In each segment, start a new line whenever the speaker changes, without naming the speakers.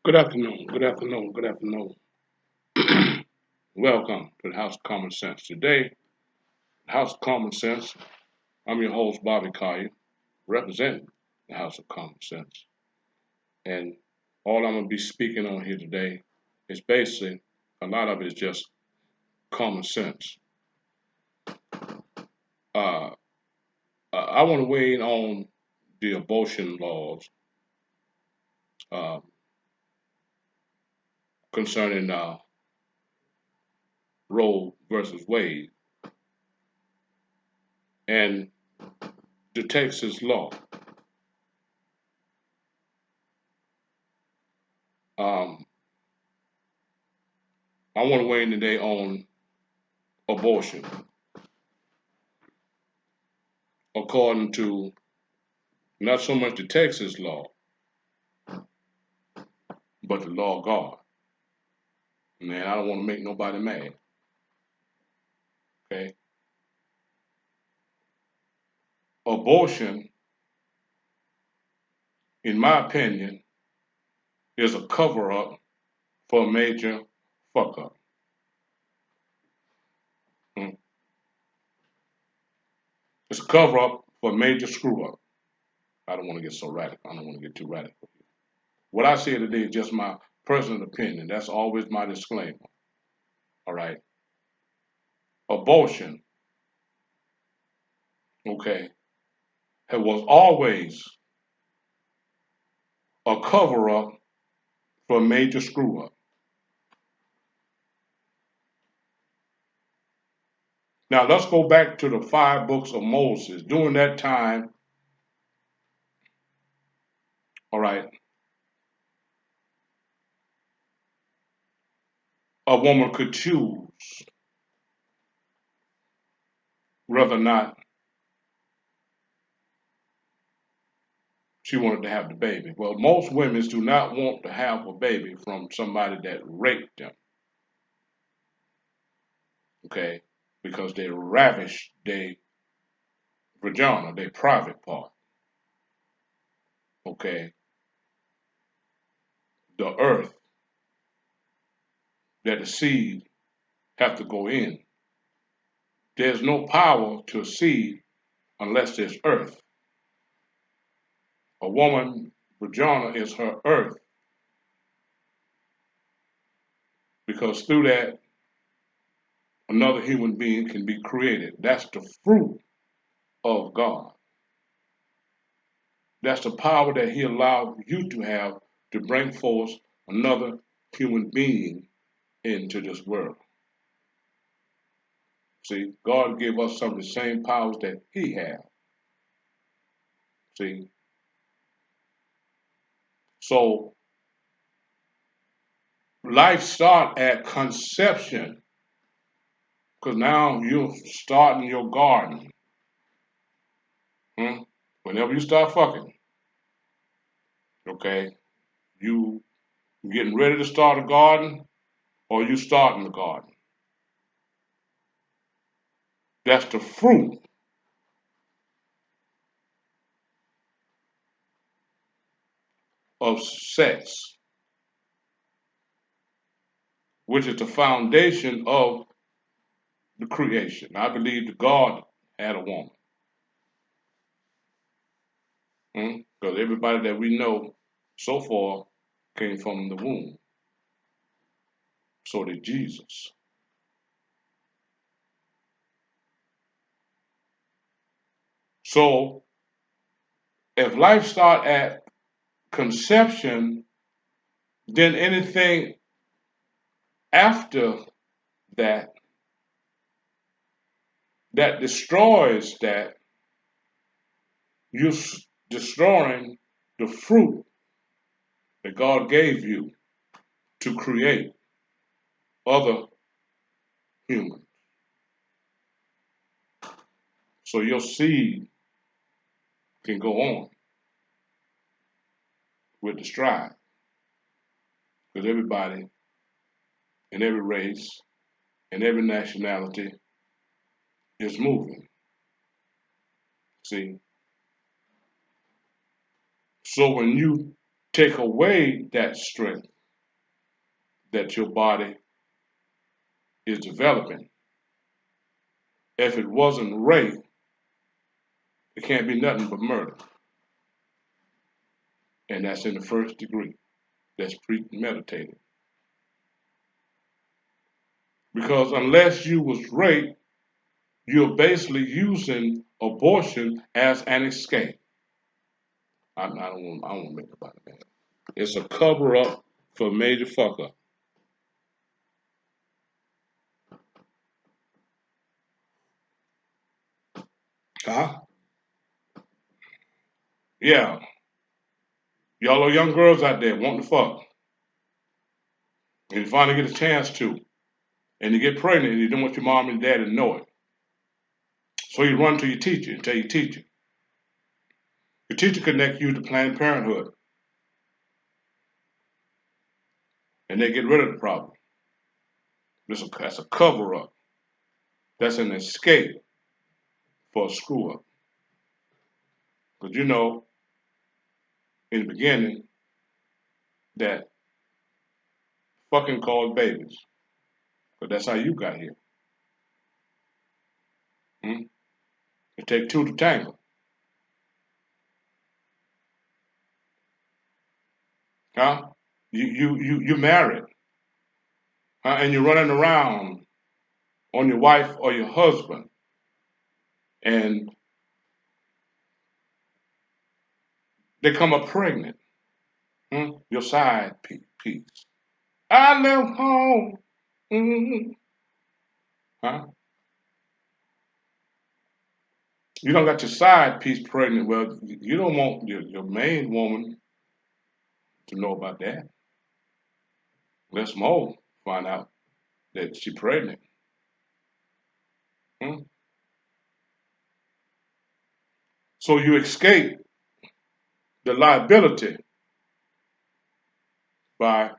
Good afternoon, good afternoon, good afternoon. Welcome to the House of Common Sense. Today, the House of Common Sense, I'm your host, Bobby Collier, representing the House of Common Sense. And all I'm going to be speaking on here today is basically, a lot of it is just common sense. Uh, I want to weigh in on the abortion laws uh, concerning Roe versus Wade and the Texas law. Um, I want to weigh in today on abortion according to not so much the Texas law, but the law of God. Man, I don't want to make nobody mad. Okay? Abortion, in my opinion, is a cover up for a major fuck up. Hmm? It's a cover up for a major screw up. I don't want to get so radical. I don't want to get too radical. What I say today is just my personal opinion. That's always my disclaimer. All right? Abortion, okay, it was always a cover up for a major screw up. Now let's go back to the 5 books of Moses. During that time, all right, a woman could choose whether or not she wanted to have the baby. Well, most women do not want to have a baby from somebody that raped them, okay, because they ravished their vagina, their private part, okay, the earth that the seed have to go in. There's no power to a seed unless there's earth. A woman vagina is her earth because through that another human being can be created. That's the fruit of God. That's the power that He allowed you to have to bring forth another human being into this world. See, God gave us some of the same powers that He had. See, so life start at conception, because now you're starting your garden. Hmm? Whenever you start fucking, okay, you getting ready to start a garden or you starting the garden. That's the fruit of sex, which is the foundation of the creation. I believe that God had a woman. Because everybody that we know so far came from the womb. So did Jesus. So if life start at conception, then anything after that that destroys that, you're destroying the fruit that God gave you to create other humans. So your seed can go on with the stride. Because everybody in every race and every nationality is moving. See? So when you take away that strength that your body is developing. If it wasn't rape, it can't be nothing but murder. And that's in the first degree. That's premeditated. Because unless you was raped, you're basically using abortion as an escape. I don't want to make about it, man. It's a cover up for a major fuck up. Huh? Yeah. Y'all are young girls out there wanting to fuck. And you finally get a chance to. And you get pregnant and you don't want your mom and dad to know it. So you run to your teacher and tell your teacher. Your teacher connect you to Planned Parenthood. And they get rid of the problem. That's a cover up. That's an escape for a screw up. Because you know, in the beginning, that fucking caused babies. But that's how you got here. Hmm? It takes two to tangle. Huh? You married. Huh? And you're running around on your wife or your husband. And they come up pregnant. Hmm? Your side piece. I left home. Mm-hmm. Huh? You don't got your side piece pregnant. Well, you don't want your main woman to know about that. Let's more find out that she's pregnant. Hmm? So you escape the liability by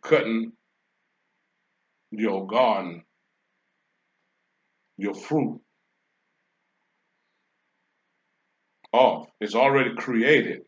cutting your garden, your fruit off. It's already created.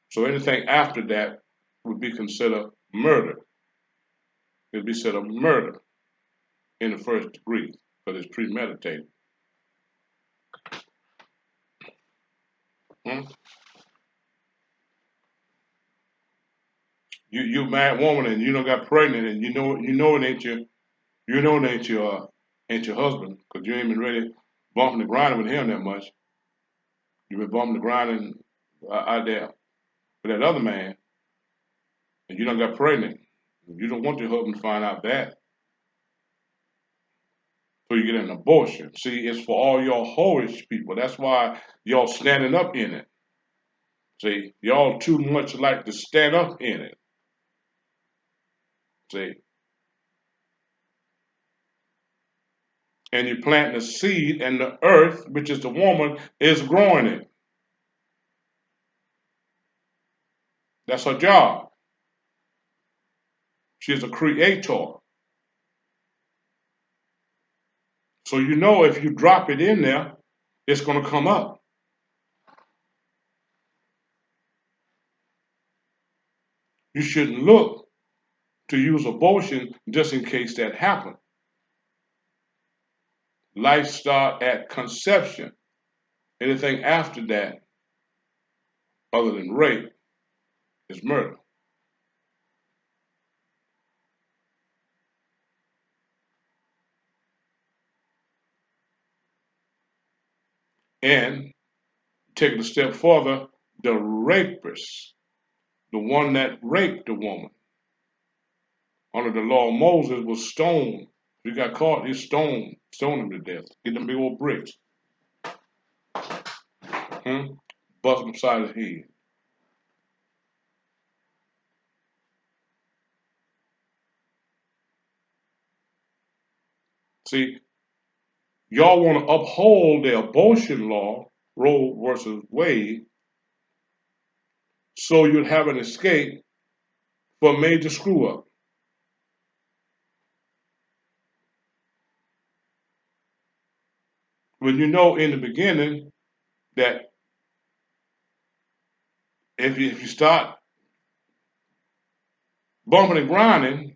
So anything after that would be considered murder. It would be considered murder in the first degree because it's premeditated. Hmm? You married woman and you don't got pregnant and you know it ain't your husband because you ain't been really bumping the grinding with him that much. You've been bumping the grinding out there with that other man, and you don't got pregnant. You don't want your husband to find out that, so you get an abortion. See, it's for all y'all whorish people. That's why y'all standing up in it. See, y'all too much like to stand up in it. See, and you plant the seed, and the earth, which is the woman, is growing it. That's her job. She's a creator. So you know if you drop it in there, it's going to come up. You shouldn't look to use abortion just in case that happens. Life start at conception. Anything after that, other than rape, is murder. And take it a step further, the rapist, the one that raped the woman, under the law of Moses was stoned. If he got caught, he stoned him to death. Get them big old bricks. Hmm? Bust him upside his head. See, y'all want to uphold the abortion law, Roe versus Wade, so you'd have an escape for a major screw up. When you know in the beginning that if you start bumping and grinding,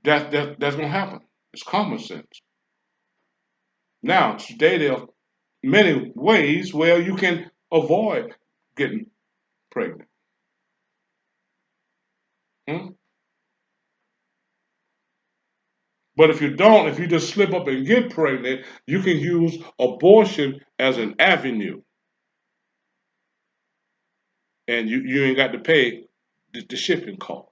that's gonna happen. It's common sense. Now today there are many ways where you can avoid getting pregnant. Hmm? But if you just slip up and get pregnant, you can use abortion as an avenue, and you ain't got to pay the shipping cost.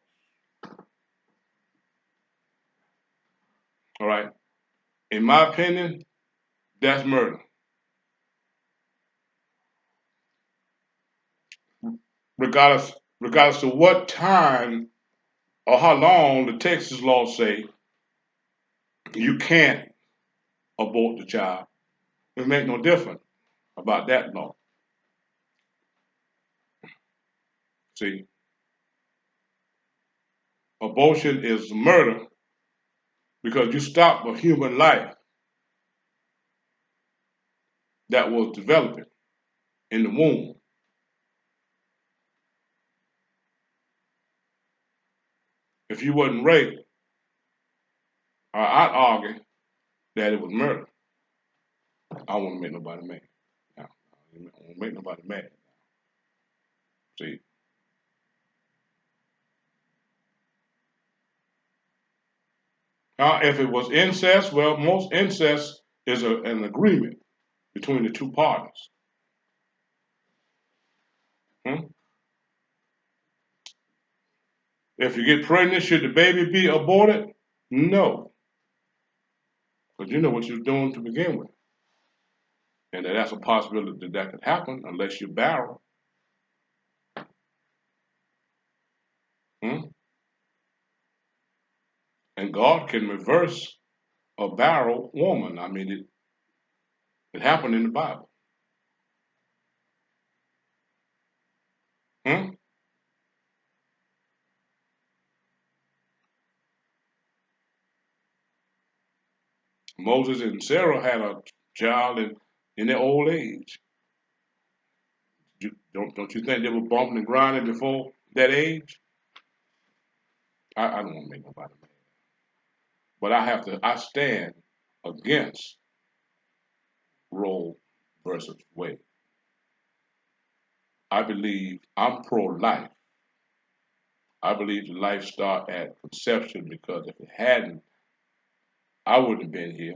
All right. In my opinion, that's murder. Regardless, regardless of what time or how long the Texas laws say you can't abort the child, it make no difference about that law. See, abortion is murder because you stop a human life that was developing in the womb. If you wasn't raped, I'd argue that it was murder. I don't want to make nobody mad. Now, I don't want to make nobody mad. See, if it was incest, well, most incest is an agreement between the two parties. Hmm? If you get pregnant, should the baby be aborted? No, because you know what you're doing to begin with, and that's a possibility that could happen unless you barren. Hmm? And God can reverse a barren woman. I mean, it happened in the Bible. Hmm? Moses and Sarah had a child in their old age. Don't you think they were bumping and grinding before that age? I don't want to make nobody mad, but I stand against Roe versus Wade. I believe I'm pro-life. I believe the life start at conception because if it hadn't, I wouldn't have been here,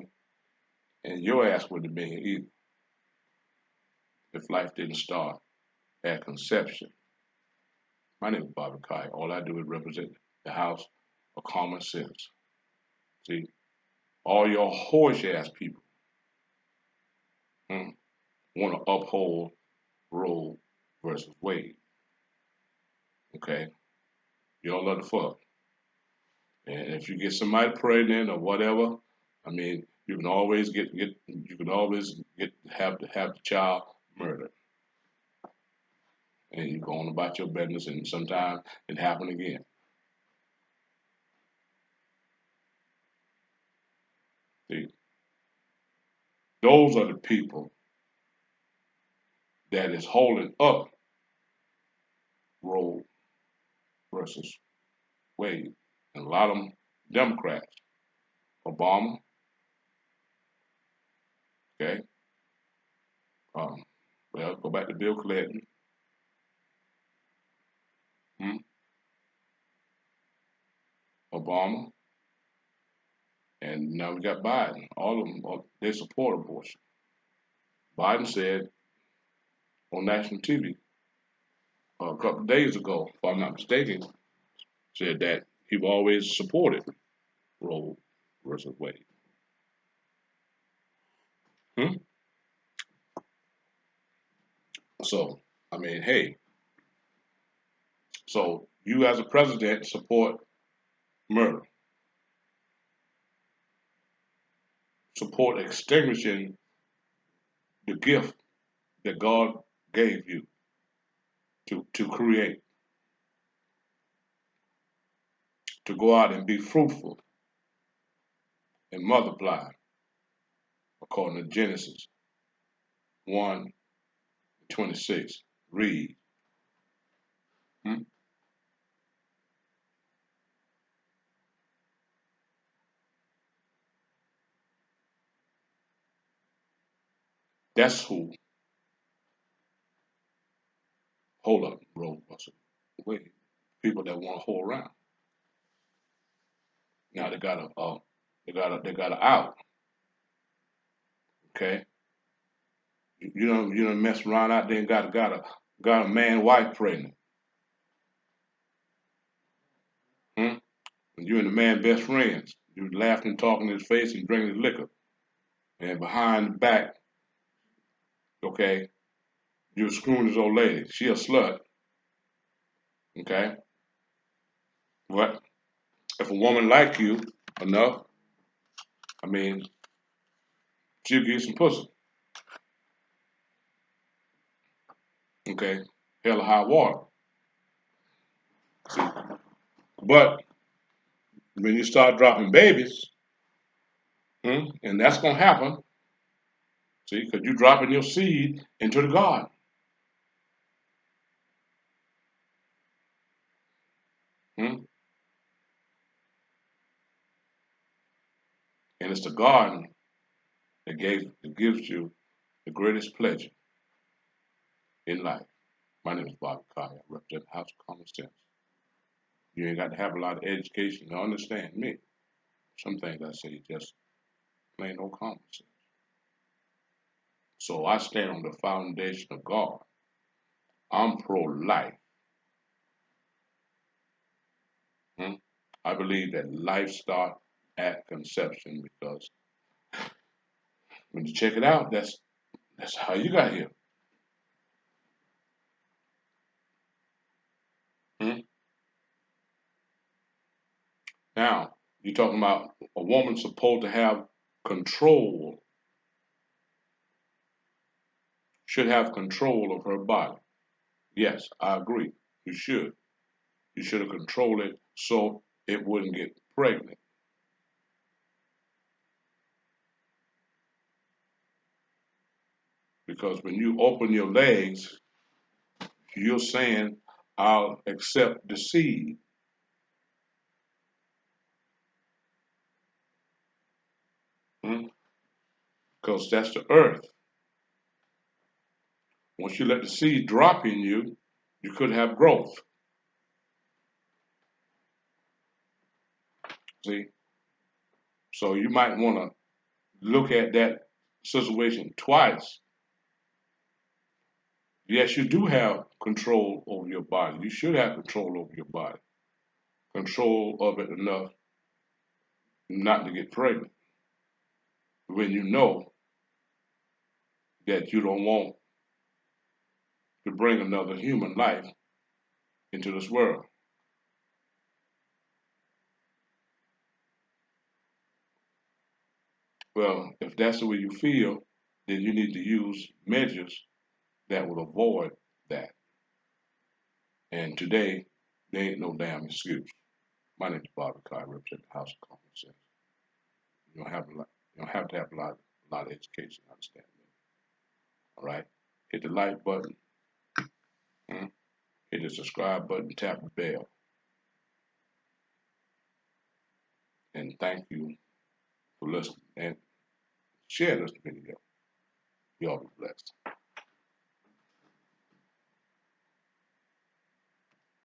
and your ass wouldn't have been here either if life didn't start at conception. My name is Bobby Kai. All I do is represent the house of common sense. See, all your horse ass people want to uphold Roe versus Wade. Okay, y'all love the fuck, and if you get somebody pregnant or whatever, I mean, you can always have the child murdered, and you go on about your business, and sometimes it happen again. See, those are the people that is holding up Roe versus Wade, and a lot of them Democrats, Obama, okay, um, well, go back to Bill Clinton, hmm, Obama, and now we got Biden. All of them, they support abortion. Biden said on national TV a couple of days ago, if I'm not mistaken, said that he always supported Roe versus Wade. Hmm? So, I mean, hey, so you as a president support murder, support extinguishing the gift that God gave you to create, to go out and be fruitful and multiply, according to Genesis 1 26. Read. Hmm? That's who. Hold up, bro. Wait. People that want to hold around. Now they got a out. Okay. You don't mess around out there and got a man wife pregnant. Hmm? And you and the man best friends. You laughing, talking in his face, and drinking his liquor. And behind the back, okay, you were screwing his old lady. She a slut. Okay. But if a woman like you enough, I mean, she'll give you some pussy. Okay. Hell or high water. See? But when you start dropping babies, and that's gonna happen, see, because you're dropping your seed into the garden. Hmm? And it's the garden that gives you the greatest pleasure in life. My name is Bobby Carter. I represent the House of Common Sense. You ain't got to have a lot of education to understand me. Some things I say just plain old common sense. So I stand on the foundation of God. I'm pro-life. Hmm? I believe that life starts at conception because when you check it out, that's how you got here. Hmm? Now, you're talking about a woman supposed to have control, should have control of her body. Yes, I agree. You should. You should have controlled it so it wouldn't get pregnant. Because when you open your legs, you're saying, I'll accept the seed. Hmm? Because that's the earth. Once you let the seed drop in you, you could have growth. See? So you might want to look at that situation twice. Yes, you do have control over your body. You should have control over your body. Control of it enough not to get pregnant. When you know that you don't want to bring another human life into this world. Well, if that's the way you feel, then you need to use measures that will avoid that. And today, there ain't no damn excuse. My name is Bobby Carr, I represent the House of Common Sense. You don't have a lot, you don't have to have a lot of education to understand me. All right? Hit the like button, hmm? Hit the subscribe button, tap the bell. And thank you for listening. And share this video. Y'all be blessed.